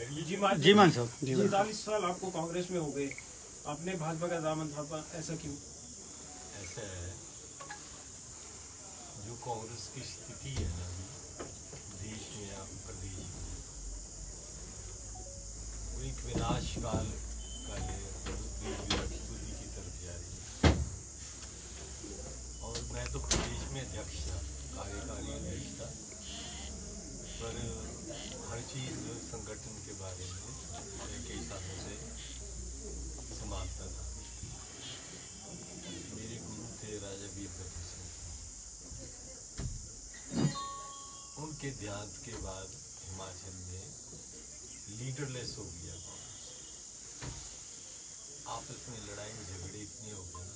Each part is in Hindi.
जी मान साहब, 45 साल आपको कांग्रेस में हो गए, आपने भाजपा का दामन थामा, ऐसा क्यों? ऐसा है, जो कांग्रेस की स्थिति है ना देश में या प्रदेश में, वो एक विनाश काल खुदी की तरफ जा रही है। और मैं तो प्रदेश में अध्यक्ष था, कार्यकारी अध्यक्ष था, पर हर चीज़ संगठन के बारे में कई सालों से संभालता था। मेरे गुरु थे राजा वीरभद्र सिंह, उनके देहांत के बाद हिमाचल में लीडरलेस हो गया। आपस में लड़ाई झगड़े इतने हो गए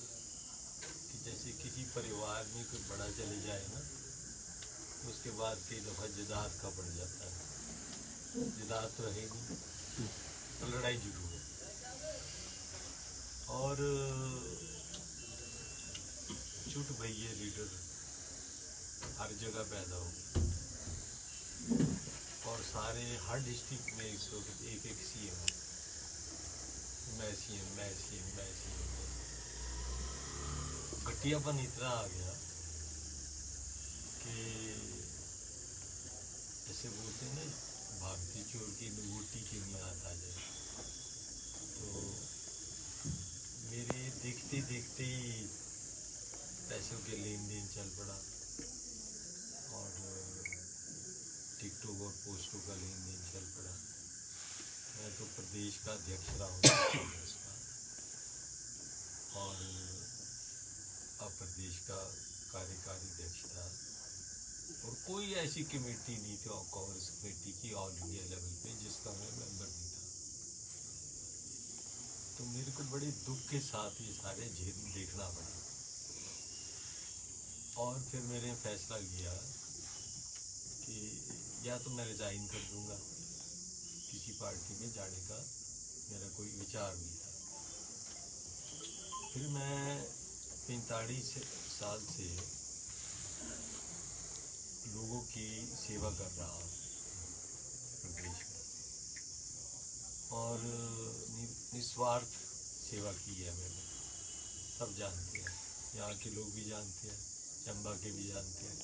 कि जैसे किसी परिवार में कोई बड़ा चले जाए ना, उसके बाद कई दफा जदाद का पड़ जाता है। जदाद तो है नहीं, तो लड़ाई जरूर है। और छुट भैया लीडर हर जगह पैदा हो, और सारे हर डिस्ट्रिक्ट में एक CM, मैं CM। घटियापन इतना आ गया कि जैसे बोलते हैं ना, भागती चोर की लंगोटी की नियात आ जाए। तो मेरे देखते देखते ही पैसों के लेन देन चल पड़ा, और टिकटों और पोस्टों का लेन देन चल पड़ा। मैं तो प्रदेश का अध्यक्ष रहा हूँ कांग्रेस का, और अब प्रदेश का कार्यकारी अध्यक्ष था, और कोई ऐसी कमेटी नहीं थी कांग्रेस कमेटी की ऑल इंडिया लेवल पे जिसका मैं मेंबर नहीं था। तो मेरे को बड़े दुख के साथ ये सारे झेल देखना पड़ा। और फिर मैंने फैसला लिया कि या तो मैं रिजाइन कर दूंगा, किसी पार्टी में जाने का मेरा कोई विचार नहीं था। फिर मैं 45 साल से लोगों की सेवा कर रहा हूँ प्रदेश में, और निस्वार्थ सेवा की है मैंने। सब जानते हैं, यहाँ के लोग भी जानते हैं, चंबा के भी जानते हैं,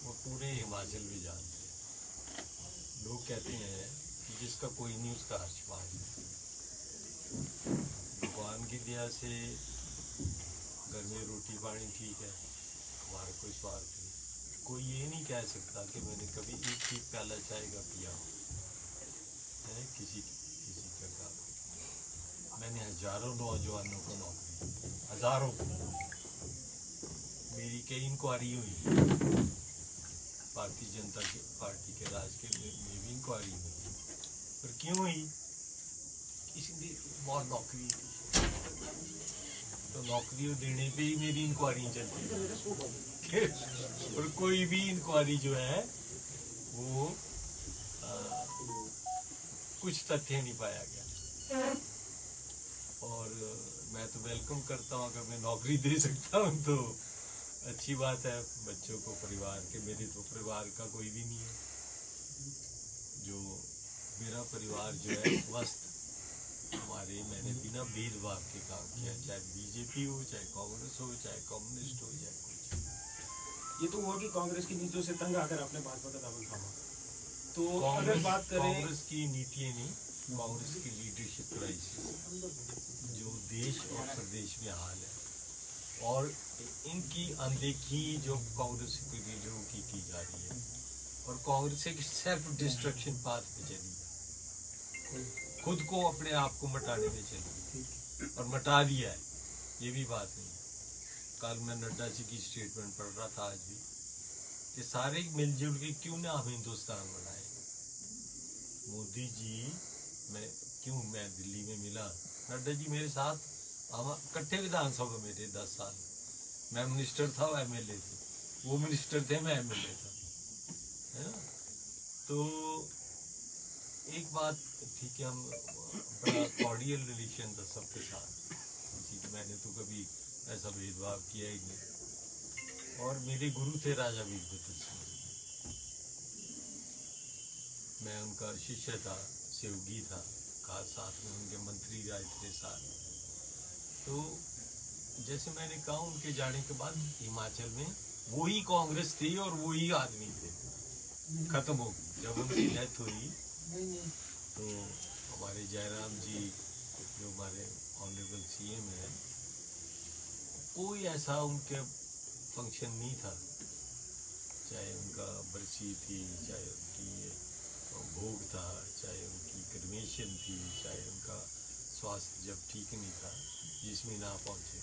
और पूरे हिमाचल भी जानते हैं। लोग कहते हैं कि जिसका कोई नहीं उसका आशीर्वाद है। भगवान की दया से घर में रोटी पानी ठीक है, हमारा कोई स्वार्थ नहीं। कोई ये नहीं कह सकता कि मैंने कभी एक प्याला चाय का पिया हो है किसी का काम। मैंने हजारों नौजवानों को नौकरी दी, हजारों को। मेरी कई इंक्वायरी हुई, भारतीय जनता पार्टी के राज के में भी इंक्वायरी हुई, पर क्यों हुई? किसी ने बहुत नौकरी थी, तो नौकरी देने पे ही मेरी इंक्वायरी चलती है। और कोई भी इंक्वायरी जो है वो कुछ तथ्य नहीं पाया गया। और मैं तो वेलकम करता हूँ, अगर मैं नौकरी दे सकता हूँ तो अच्छी बात है। बच्चों को, परिवार के, मेरे तो परिवार का कोई भी नहीं है। जो मेरा परिवार जो है स्वस्थ, हमारे, मैंने बिना भेदभाव के काम किया, चाहे बीजेपी हो, चाहे कांग्रेस हो, चाहे कम्युनिस्ट हो, चाहे कुछ। ये तो हुआ कि कांग्रेस की नीतियों से तंग आकर आपने भाजपा का दामन थामा। तो अगर बात करें कांग्रेस की नीतियाँ नहीं, कांग्रेस की लीडरशिप क्राइसिस जो देश और प्रदेश में हाल है, और इनकी अनदेखी जो कांग्रेस के लीडरों की जा रही है, और कांग्रेस एक सेल्फ डिस्ट्रक्शन पाथ पे चली है, खुद को अपने आप को मिटाने में चली, और मिटा दिया है। ये भी बात नहीं। कल मैं नड्डा जी की स्टेटमेंट पढ़ रहा था आज भी, कि सारे मिलजुल के क्यों ना हम हिंदुस्तान बनाए। मोदी जी, मैं दिल्ली में मिला, नड्डा जी मेरे साथ, हम इकट्ठे विधानसभा में थे 10 साल। मैं मिनिस्टर था, वो MLA थे, वो मिनिस्टर थे, मैं MLA था, है ना। तो एक बात थी कि हम बड़ा कॉर्डियल रिलेशन था सबके साथ, मैंने तो कभी ऐसा भेदभाव किया ही नहीं। और मेरे गुरु थे राजा वीरभद्र सिंह, मैं उनका शिष्य था, सहयोगी था, खास साथ में उनके मंत्री राज थे साथ। तो जैसे मैंने कहा, उनके जाने के बाद हिमाचल में वही कांग्रेस थी और वही आदमी थे, खत्म हो गई। जब उनकी डेथ हुई तो हमारे जयराम जी जो हमारे ऑनरेबल सीएम है, कोई ऐसा उनके फंक्शन नहीं था, चाहे उनका बरसी थी, चाहे उनकी भोग था, चाहे उनकी क्रिमेशन थी, चाहे उनका स्वास्थ्य जब ठीक नहीं था, जिसमें ना पहुंचे।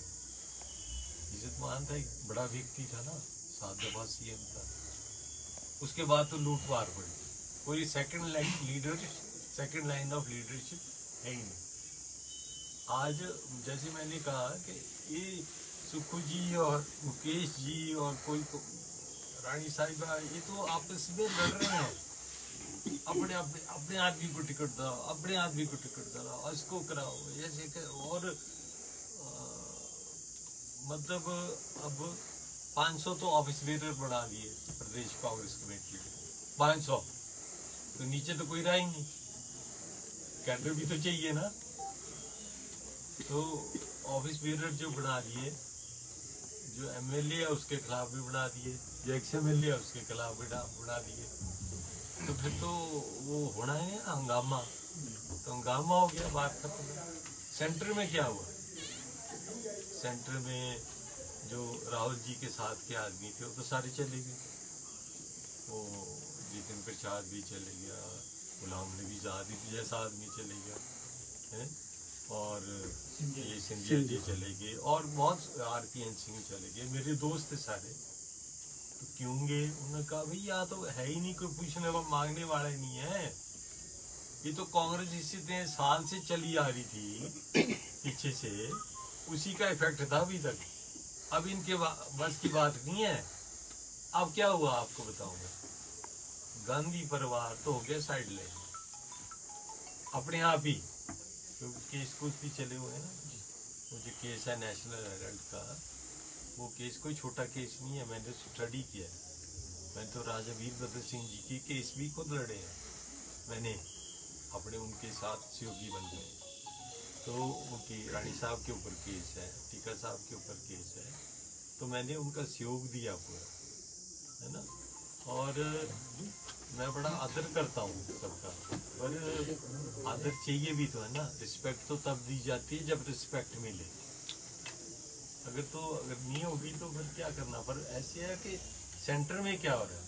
इज्जत मान था, एक बड़ा व्यक्ति था ना, 7 दफा सीएम था। उसके बाद तो लूटमार पड़ी, कोई सेकंड लाइन ऑफ लीडरशिप है ही नहीं। आज जैसे मैंने कहा कि ये सुखू जी और मुकेश जी और कोई रानी साहिबा, ये तो आपस में लड़ रहे हैं, अपने आदमी को टिकट दो, अपने आदमी को टिकट दो, इसको कराओ, ऐसे। और मतलब अब 500 तो ऑफिस बेरर बना दिए प्रदेश कांग्रेस कमेटी में, 500 तो नीचे तो कोई रहा ही नहीं, कैडर भी तो चाहिए ना। तो ऑफिस बेरर जो बना दिए, जो एमएलए है उसके खिलाफ भी बना दिए, जो एक्स एमएलए है उसके खिलाफ भी बना दिए। तो फिर तो वो होना है हंगामा, तो हंगामा हो गया, बात खत्म। सेंटर में क्या हुआ? सेंटर में जो राहुल जी के साथ के आदमी थे वो तो सारे चले गए, वो जितिन प्रसाद भी चले गया, गुलाम नबी आजाद जैसा आदमी चले गया है, और ये सिंधिया जी चले गए, और बहुत आरपीएन सिंह चले गए, मेरे दोस्त थे सारे। तो क्यों गए? उन्होंने कहा भाई यहाँ तो है ही नहीं, कोई पूछने वा मांगने वाला ही नहीं है। ये तो कांग्रेस इतने साल से चली आ रही थी पीछे से, उसी का इफेक्ट था अभी तक। अब इनके बस की बात नहीं है। अब क्या हुआ आपको बताऊंगा। गांधी परिवार तो हो गया साइड लाइन अपने आप ही, क्योंकि केस कुछ भी चले हुए हैं ना। वो जो केस है नेशनल हेराल्ड का, वो केस कोई छोटा केस नहीं है, मैंने स्टडी किया है। मैंने तो राजा वीरभद्र सिंह जी की केस भी खुद लड़े हैं मैंने, अपने उनके साथ सहयोगी बन गए। तो उनकी रानी साहब के ऊपर केस है, टीका साहब के ऊपर केस है, तो मैंने उनका सहयोग दिया पूरा, है ना। और मैं बड़ा आदर करता हूँ सबका, पर आदर चाहिए भी तो है ना। रिस्पेक्ट तो तब दी जाती है जब रिस्पेक्ट मिले, अगर नहीं होगी तो फिर क्या करना। पर ऐसे है कि सेंटर में क्या हो रहा है,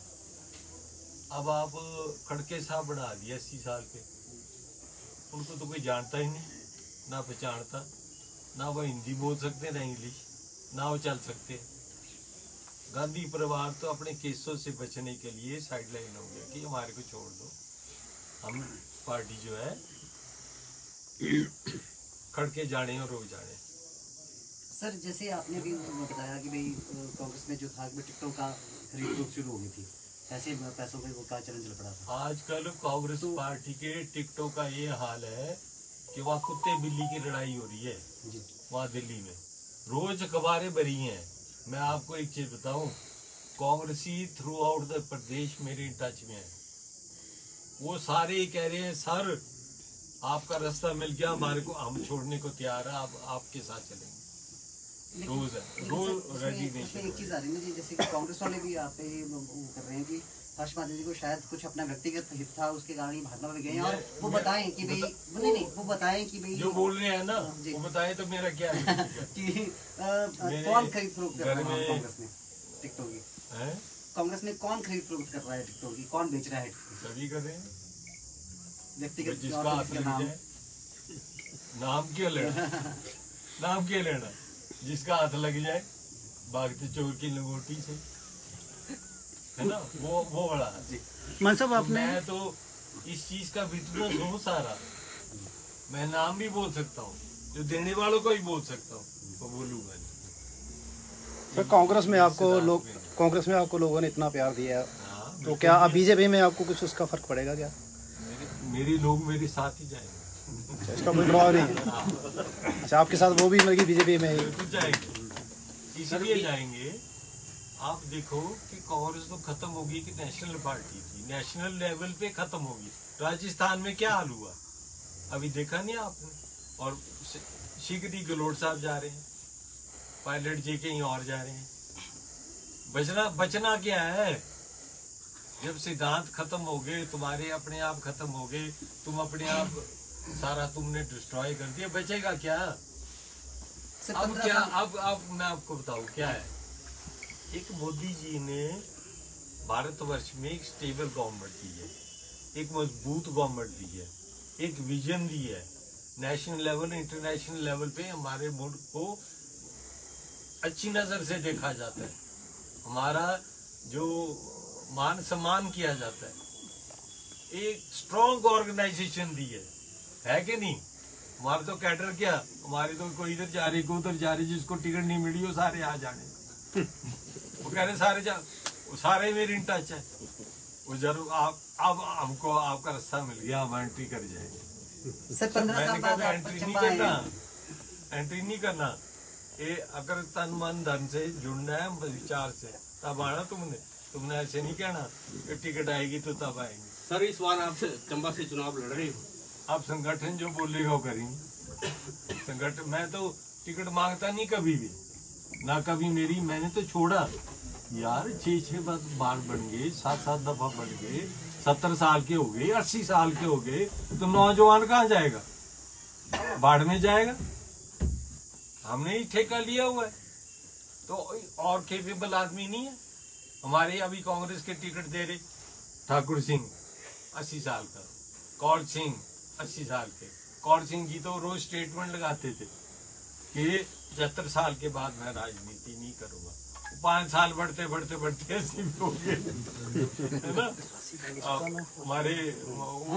अब आप खड़के साहब बना दिए 80 साल के, उनको तो कोई जानता ही नहीं, ना पहचानता, ना वो हिंदी बोल सकते ना इंग्लिश, ना वो चल सकते। गांधी परिवार तो अपने केसों से बचने के लिए साइड लाइन हो गया कि हमारे को छोड़ दो, हम पार्टी जो है खड़के जाने और रो जाने। सर जैसे आपने भी बताया कि भाई कांग्रेस में जो था टिकटों का खरीद शुरू हो गई थी, ऐसे पैसों का चलन चल पड़ा था। आजकल कांग्रेस पार्टी के टिकटों का ये हाल है कि वहाँ कुत्ते बिल्ली की लड़ाई हो रही है वहाँ दिल्ली में, रोज अखबारें भरी हैं। मैं आपको एक चीज बताऊं, कांग्रेसी थ्रू आउट द प्रदेश मेरे टच में है, वो सारे कह रहे हैं सर आपका रास्ता मिल गया हमारे को, हम छोड़ने को तैयार है, आपके साथ चलेंगे। रोज है, रोज रेजिग्नेशन। एक चीज आ रही है जी, जैसे कि कांग्रेस वाले भी आप पे कर रहे हैं कि हर्ष माधव जी को शायद कुछ अपना व्यक्तिगत हित था, उसके कारण ही भाजपा में गए हैं, और वो बताएं कि भाई नहीं वो बताएं कि भाई जो बोल रहे हैं ना वो बताएं तो मेरा क्या है कि कौन खरीद फरोख्त कर रहा है कांग्रेस में टिकटों की, कांग्रेस में कौन खरीद फरोख्त कर रहा है टिकटों की, कौन बेच रहा है? सभी कर रहे हैं, व्यक्तिगत जिसका हाथ लग जाए। नाम क्यों लेना, नाम क्यों लेना, जिसका हाथ लग जाए भागते चोर की लंगोटी से, है ना। वो बड़ा मान साहब आपने, मैं तो इस चीज का विटनेस हूँ सारा, मैं नाम भी बोल सकता हूँ, जो देने वालों को ही बोल सकता हूँ, वो बोलूंगा। सर कांग्रेस में आपको लोगों ने इतना प्यार दिया है, तो क्या अब बीजेपी में आपको कुछ उसका फर्क पड़ेगा क्या? मेरे लोग मेरे साथ ही जाएंगे। अच्छा, इसका कोई प्रभाव नहीं है। अच्छा आपके साथ वो भी मतलब बीजेपी में ही जाएंगे, इसलिए जाएंगे। आप देखो कि कांग्रेस तो खत्म होगी कि नेशनल पार्टी थी, नेशनल लेवल पे खत्म होगी। राजस्थान में क्या हाल हुआ अभी देखा नहीं आपने। और शीघ्र ही गहलोत साहब जा रहे हैं, पायलट जी कहीं और जा रहे हैं। बचना क्या है? जब सिद्धांत खत्म हो गए, तुम्हारे अपने आप खत्म हो गए, तुम अपने आप सारा तुमने डिस्ट्रॉय कर दिया, बचेगा क्या? अब क्या, अब मैं आपको बताऊं क्या है। एक मोदी जी ने भारतवर्ष में एक स्टेबल गवर्नमेंट दी है, एक मजबूत गवर्नमेंट दी है, एक विजन दी है। नेशनल लेवल, इंटरनेशनल लेवल पे हमारे मुल्क को अच्छी नजर से देखा जाता है, हमारा जो मान सम्मान किया जाता है। एक स्ट्रॉन्ग ऑर्गेनाइजेशन दी है कि नहीं? हमारे तो कैडर क्या, हमारे तो कोई इधर जा रही, कोई उधर जा रही, जिसको टिकट नहीं मिली वो सारे आ जाने। वो कह रहे सारे सारे मेरे इन टच है। वो जरूर आप अब हमको आपका रास्ता मिल गया, हम एंट्री कर जाएंगे। सर 15 साल बाद एंट्री नहीं करना, एंट्री नहीं करना। ये अगर तन मन धन से जुड़ना है विचार से, तब आना। तुमने ऐसे नहीं कहना कि टिकट आएगी तो तब आएंगे। सर इस बार आप चंबा से चुनाव लड़ रहे हो, आप संगठन जो बोलेगा वो करेंगे। संगठन, मैं तो टिकट मांगता नहीं कभी भी, ना कभी मेरी, मैंने तो छोड़ा यार। 6 बार बन गए, 7 दफा बन गए, 70 साल के हो गए, 80 साल के हो गए, तो नौजवान कहाँ जाएगा? बाढ़ में जाएगा। हमने ही ठेका लिया हुआ है, तो और केपेबल आदमी नहीं है हमारे। अभी कांग्रेस के टिकट दे रहे ठाकुर सिंह 80 साल का, कौर सिंह 80 साल के। कौर सिंह जी तो रोज स्टेटमेंट लगाते थे कि 75 साल के बाद मैं राजनीति नहीं करूंगा। 5 साल बढ़ते बढ़ते बढ़ते ऐसे भी हो गए, है ना। हमारे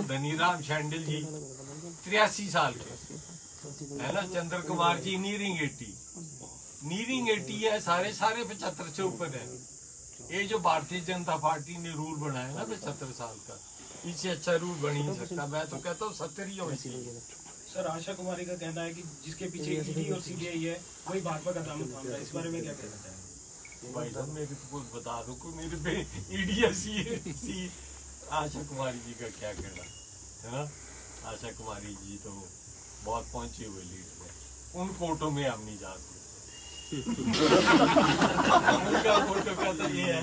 धनीराम शांडिल जी 83 साल के, है ना। चंद्र कुमार जी नीरिंग 80 है। सारे 75 से ऊपर है। ये जो भारतीय जनता पार्टी ने रूल बनाया ना 75 साल का, इससे अच्छा रूल बन ही नहीं सकता। मैं तो कहता हूँ 70 ही होनी चाहिए। सर आशा कुमारी का कहना है कि जिसके पीछे ईडी और सीबीआई है वही भाजपा का दामन थाम रहा है। इस बारे में क्या कहना चाहेंगे? भाई साहब मेरे को बता दो कोई मेरे पे ईडी या सी आशा कुमारी जी का क्या कहना है ना। आशा कुमारी जी तो बहुत पहुंचे हुए लीडर है, उन कोर्टों में हम नहीं जा सकते। उनका फोटो का तो ये है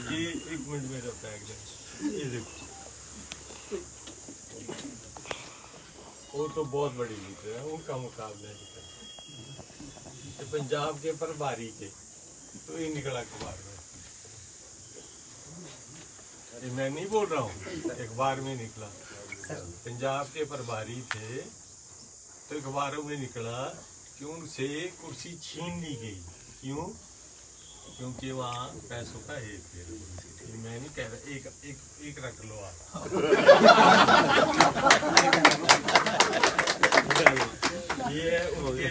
कि 1 मिनट मेरा बैग है, ये देखो, वो तो बहुत बड़ी लीडर है, उनका मुकाबला नहीं करता। तो पंजाब के प्रभारी थे तो ये निकला अखबार में, ये मैं नहीं बोल रहा हूँ, अखबार में निकला। पंजाब के प्रभारी थे तो अखबारों में निकला कि उनसे कुर्सी छीन ली गई। क्यों? क्योंकि वहाँ पैसों का हेरफेर। मैं नहीं कह रहा, एक रख लो आप। ये है उनके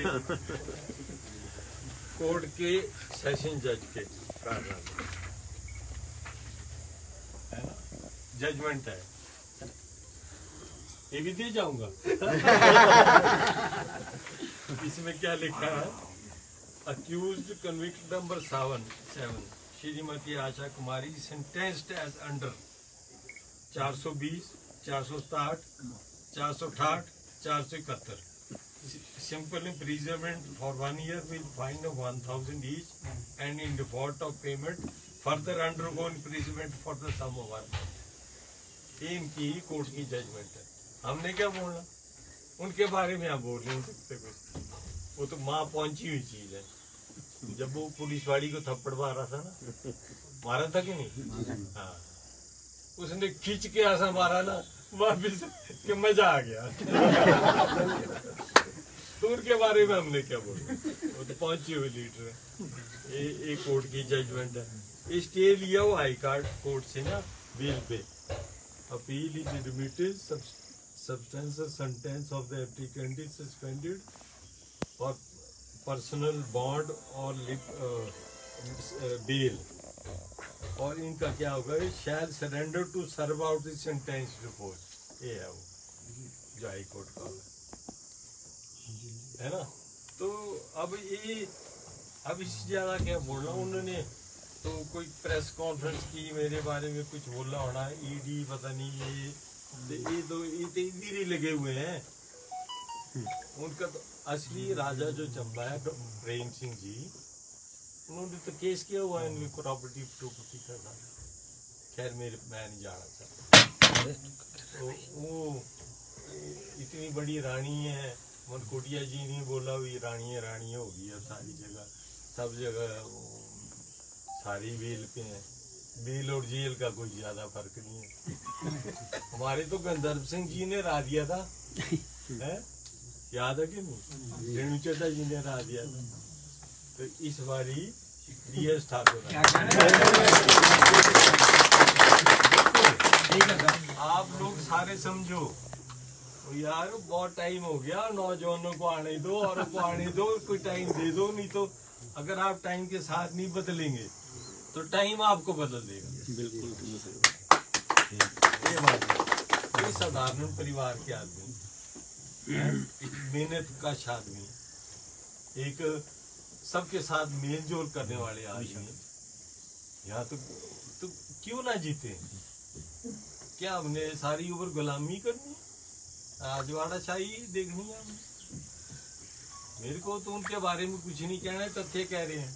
कोर्ट के सेशन जज के कारनामे, है ना, जजमेंट है। ये भी दे जाऊंगा। इसमें क्या लिखा है? Accused convict number 7 Shrimati Asha Kumari sentenced as under 420, 467, 468, 471 simple imprisonment for 1 year with fine of 1,000 each, and in default of payment further undergo imprisonment for the sum of 1 month. ये इनकी कोर्ट की जजमेंट है, हमने क्या बोलना? उनके बारे में आप बोल नहीं सकते कुछ। वो तो माँ पहुंची हुई चीज है। जब वो पुलिस वाली को थप्पड़ मारा था ना, मारा था कि नहीं? हाँ, उसने खींच के ऐसा मारा ना वापिस कि मजा आ गया। तो उनके बारे में हमने क्या बोला? वो तो पहुंची हुई लीडर है। ये कोर्ट की जजमेंट है। स्टे लिया वो हाई कोर्ट से ना बेल पे। Appeal is remitted, substantial sentence of the applicant is suspended for personal bond or bail। और इनका क्या होगा? shall surrender to serve out the sentence before। ये है वो जो हाई कोर्ट का है ना। तो अब इससे ज्यादा क्या बोलना? उन्होंने तो कोई प्रेस कॉन्फ्रेंस की मेरे बारे में कुछ बोलना होना, ईडी पता नहीं ये तो इधर ही लगे हुए हैं। उनका तो असली राजा जो चंबा है प्रेम सिंह जी, उन्होंने तो केस किया हुआ है इनकी प्रॉपर्टी का। खैर मैं नहीं जाना चाहता। तो वो इतनी बड़ी रानी है, मनकोटिया जी नहीं बोला हुई रानी होगी अब सारी जगह, सब जगह सारी बेल पे हैं। बेल और जेल का कोई ज्यादा फर्क नहीं है। हमारे तो गंधर्व सिंह जी ने रा दिया था, है याद है कि नहीं? रेणु चड्डा जी ने रा दिया था। तो इस बारी DS ठाकुर आप लोग सारे समझो यार, बहुत टाइम हो गया, नौजवानों को आने दो और को आने दो, कोई टाइम दे दो। नहीं तो अगर आप टाइम के साथ नहीं बदलेंगे तो टाइम आपको बदल देगा। बिल्कुल ये बात है। ये साधारण परिवार के आदमी, मेहनत का आदमी, एक सबके साथ मेल जोल करने वाले आदमी, यहाँ तो क्यों ना जीते? क्या हमने सारी उम्र गुलामी करनी, राजवाड़ा शाही देखनी है? मेरे को तो उनके बारे में कुछ नहीं कहना है, तथ्य कह रहे हैं।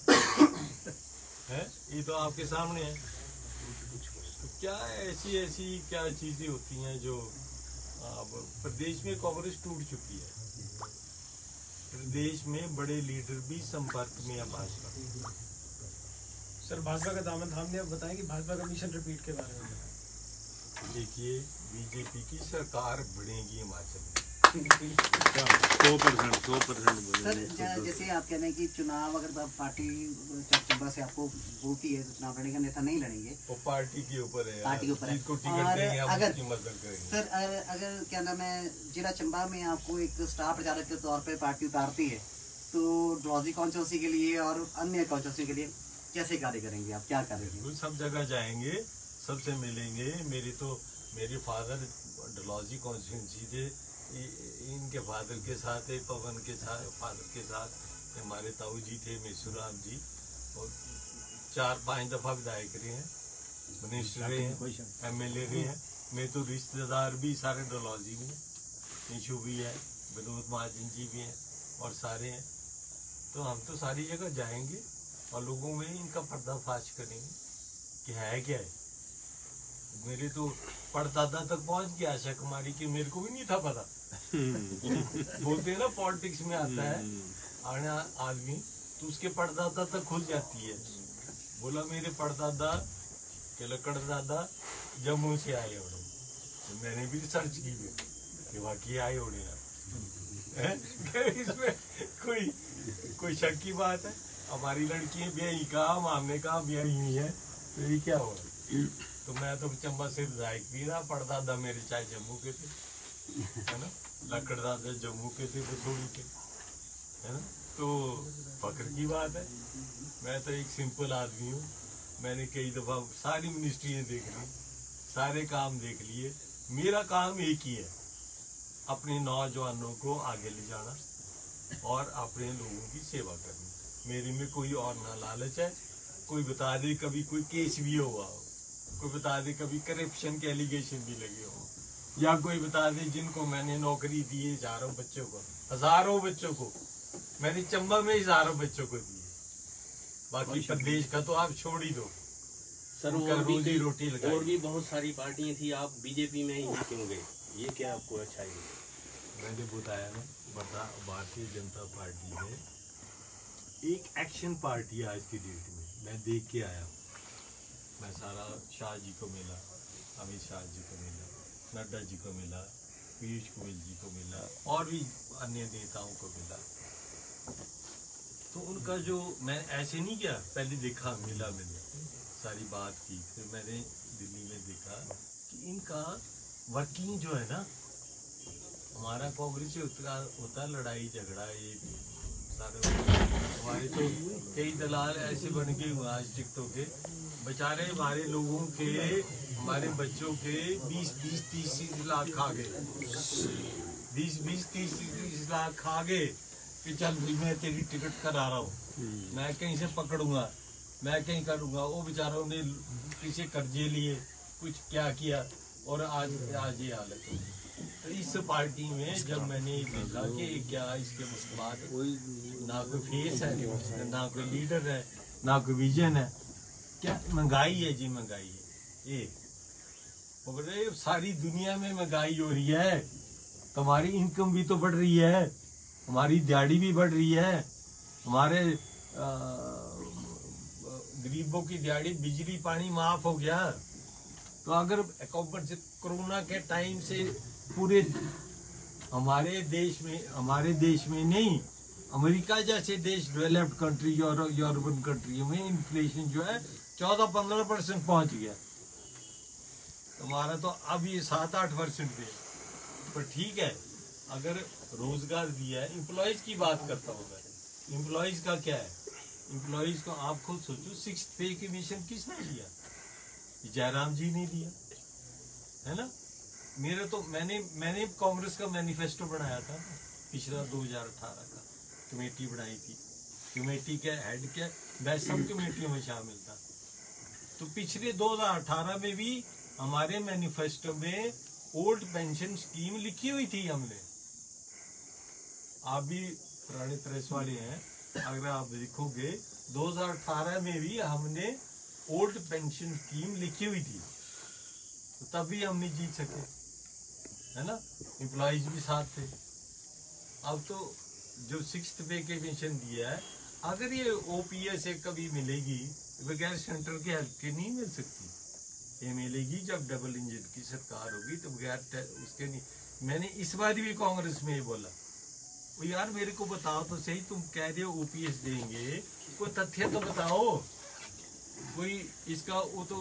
ये तो आपके सामने है। तो क्या ऐसी क्या चीजें होती हैं जो प्रदेश में कांग्रेस टूट चुकी है। प्रदेश में बड़े लीडर भी संपर्क में है भाजपा। सर भाजपा का दामन थामने, अब बताएं कि भाजपा का मिशन रिपीट के बारे में। देखिए बीजेपी की सरकार बढ़ेगी हिमाचल में 100%। सर जैसे आप कह रहे हैं कि चुनाव अगर पार्टी चंबा से आपको वोटी है तो चुनाव लड़ेगा, नेता नहीं लड़ेंगे, वो पार्टी के ऊपर है, पार्टी के ऊपर है। जिसको टिकट और देंगे हम अगर उसकी मदद करेंगे। सर अगर क्या नाम है, जिला चंबा में आपको एक स्टार प्रचारक के तौर पे पार्टी उतारती है, तो डलहौजी कॉन्स्टिट्यूंसी के लिए और अन्य कॉन्स्टिट्यूंसी के लिए कैसे कार्य करेंगे आप, क्या करेंगे? सब जगह जाएंगे, सबसे मिलेंगे। मेरे फादर डलहौजी कॉन्स्टिट्यूंसी थे, इनके फादर के साथ है, पवन के साथ फादर के साथ हमारे ताऊ जी थे, मेसूराम जी, और 4-5 दफा विधायक रहे हैं, मिनिस्टर रहे हैं, MLA रहे हैं। मैं तो रिश्तेदार भी सारे डलहौजी में, निशु भी है, विनोद महाजन जी भी हैं और सारे हैं। तो हम तो सारी जगह जाएंगे और लोगों में इनका पर्दाफाश करेंगे कि है क्या है। मेरे तो परदादा तक पहुंच गया आशा कुमारी की, मेरे को भी नहीं था पता। बोलते हैं ना पॉलिटिक्स में आता है आने आदमी, तो उसके परदादा तक खुल जाती है। बोला मेरे परदादा के लकड़ दादा जम्मू से आए होने, तो मैंने भी रिसर्च की कि वाकई आए होने इसमें कोई शक की बात है? हमारी लड़की ब्याही कहा, हमने कहा ब्याही हुई है, तो ये क्या हुआ? तो मैं तो चंबा से विधायक भी रहा, परदादा मेरे चाहे जम्मू के थे, है ना, लकड़ दादा जम्मू के थे, बसोड़ी के, है ना। तो फक्र की बात है। मैं तो एक सिंपल आदमी हूँ। मैंने कई दफा सारी मिनिस्ट्रियाँ देख ली, सारे काम देख लिए। मेरा काम एक ही है, अपने नौजवानों को आगे ले जाना और अपने लोगों की सेवा करनी। मेरे में कोई और ना लालच है। कोई बता दे कभी कोई केस भी हुआ हो, कोई बता दे कभी करप्शन के एलिगेशन भी लगे हो, या कोई बता दे जिनको मैंने नौकरी दी है हजारों बच्चों को मैंने चंबा में हजारों बच्चों को दी है। बाकी प्रदेश का तो आप छोड़ ही दो। सर और भी बहुत सारी पार्टियां थी, आप बीजेपी में ही क्यों गए? ये क्या आपको अच्छा है? मैंने बताया ना, भारतीय जनता पार्टी में एक एक्शन पार्टी आज की डेट में मैं देख के आया। मैं सारा शाह जी को मिला, अमित शाह जी को मिला, नड्डा जी को मिला, पीयूष गोयल जी को मिला और भी अन्य नेताओं को मिला। तो उनका जो मैं ऐसे नहीं किया, पहले देखा, मिला, मैंने सारी बात की, फिर मैंने दिल्ली में देखा कि इनका वर्किंग जो है ना, हमारा कांग्रेस से होता लड़ाई झगड़ा, ये सारे हमारे तो कई दलाल ऐसे बन के हुआ आज टिकटों के, बेचारे हमारे लोगों के, हमारे बच्चों के 20-30 लाख खा गए, 20-30 लाख खा गए कि चल मैं तेरी टिकट करा रहा हूँ, मैं कहीं से पकड़ूंगा, मैं कहीं करूँगा। वो बेचारों ने पीछे कर्जे लिए, कुछ क्या किया और आज ये हालत हो। तो इस पार्टी में जब मैंने देखा कि क्या इसके बाद ना कोई फेस है, ना कोई लीडर है, ना कोई विजन है, क्या महंगाई है जी, महंगाई है ये। और सारी दुनिया में महंगाई हो रही है, तो हमारी इनकम भी तो बढ़ रही है, हमारी दिहाड़ी भी बढ़ रही है, हमारे गरीबों की दिहाड़ी, बिजली पानी माफ हो गया। तो अगर कोरोना के टाइम से पूरे हमारे देश में नहीं, अमेरिका जैसे देश, डेवलप्ड कंट्री और यूरोपियन कंट्री में इन्फ्लेशन जो है 14-15% पहुंच गया। हमारा तो अब ये 7-8% पे। पर ठीक है, अगर रोजगार दिया है, एम्प्लॉयज की बात करता हूँ मैं। एम्प्लॉयज का क्या है? एम्प्लॉयज को आप खुद सोचो, 6th पे कमीशन किसने दिया? जयराम जी ने दिया है ना। मेरे तो मैंने कांग्रेस का मैनिफेस्टो बनाया था पिछला 2018 का, कमेटी बनाई थी। कमेटी के हेड के मैं सब कमेटियों में शामिल था। तो पिछले 2018 में भी हमारे मैनिफेस्टो में ओल्ड पेंशन स्कीम लिखी हुई थी हमने। आप भी पुराने प्रेस वाले हैं, अगर आप देखोगे 2018 में भी हमने ओल्ड पेंशन स्कीम लिखी हुई थी, तो तब भी हम नहीं जीत सके, है ना। एम्प्लॉइज भी साथ थे। अब तो जो 6th पे के पेंशन दिया है, अगर ये OPS से कभी मिलेगी, बगैर सेंटर के हेल्प के नहीं मिल सकती। ये मिलेगी जब डबल इंजन की सरकार होगी, तो बगैर उसके नहीं। मैंने इस बार भी कांग्रेस में ये बोला, वो यार मेरे को बताओ तो सही, तुम कह रहे हो OPS देंगे, कोई तथ्य तो बताओ, कोई इसका वो तो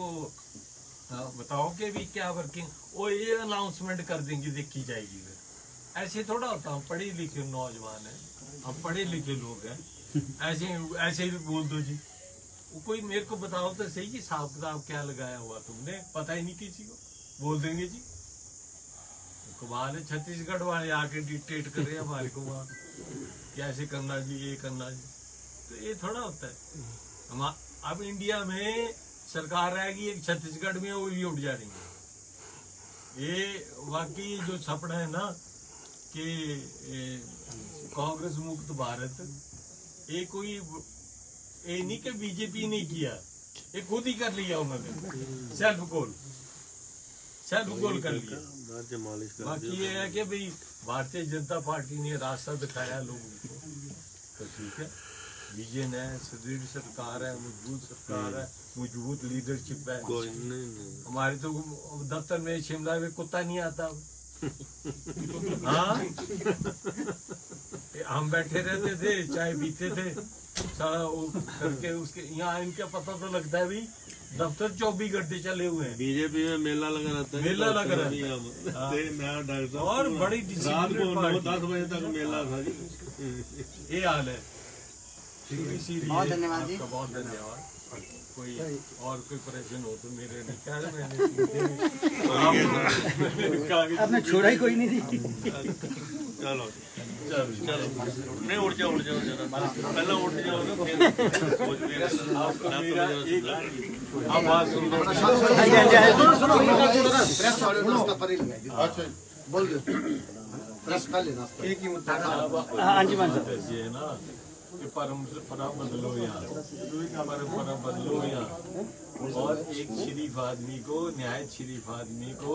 बताओ कि भी क्या वर्किंग। वो ये अनाउंसमेंट कर देंगे, देखी जाएगी। फिर ऐसे थोड़ा होता, हम पढ़े लिखे नौजवान हैं, हम पढ़े लिखे लोग हैं, ऐसे ही बोल दो जी। वो कोई मेरे को बताओ तो सही कि हिसाब किताब क्या लगाया हुआ तुमने, पता ही नहीं किसी को, बोल देंगे जी। कमाल है, छत्तीसगढ़ वाले आके डिक्टेट कर रहे हैं हमारे को वहाँ कैसे करना जी, ये करना जी। तो ये थोड़ा होता है। हम अब इंडिया में सरकार रहेगी एक छत्तीसगढ़ में, वो भी उठ जाएंगे। ये वाकई जो सपना है ना कि कांग्रेस मुक्त भारत, ये कोई ये नहीं कि बीजेपी ने किया, ये खुद ही कर लिया उन्होंने, सेल्फ गोल कर लिया। बाकी ये है कि भाई भारतीय जनता पार्टी ने रास्ता दिखाया लोगों को, तो ठीक है। विजन है, सुदृढ़ सरकार है, मजबूत सरकार है, मजबूत लीडरशिप है। हमारे तो दफ्तर में शिमला में कुत्ता नहीं आता। हाँ, हम बैठे रहते थे, चाय पीते थे, सारा वो करके उसके यहाँ इनका पता तो लगता है भाई दफ्तर 24 घंटे चले हुए हैं। बीजेपी में मेला लगा रहता है, मेला लगा रहता है और बड़ी डिसिप्लिन पार्टी। 10 बजे तक मेला था जी, ये हाल है। बहुत धन्यवाद जी, बहुत धन्यवाद। कोई और कोई परेशान हो तो मेरे ख्याल में आपने छोड़ा ही कोई नहीं थी। चलो नहीं, उठ जाओ जरा, पहले उठ जाओ ना, फिर आवाज सुन लो। प्रेस वाले रास्ता पर ही लगाई। अच्छा बोल दो, प्रेस कर लेना एक ही मुद्दा। हाँ जी मान साहब, ये ना कि परंपरा बदलो यहाँ, परंपरा बदलो यहाँ, और एक शरीफ आदमी को, न्याय शरीफ आदमी को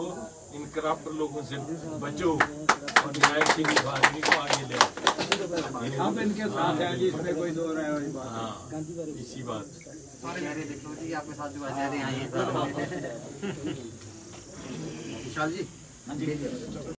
इन करप्ट लोगों से बचो और न्याय शरीफ आदमी को आगे ले आओ। हम इनके साथ हैं जी, इसमें कोई दो रहा है। हाँ, इसी बात। देखो जी, आपके साथ जो आचार्य आई है विशाल जी।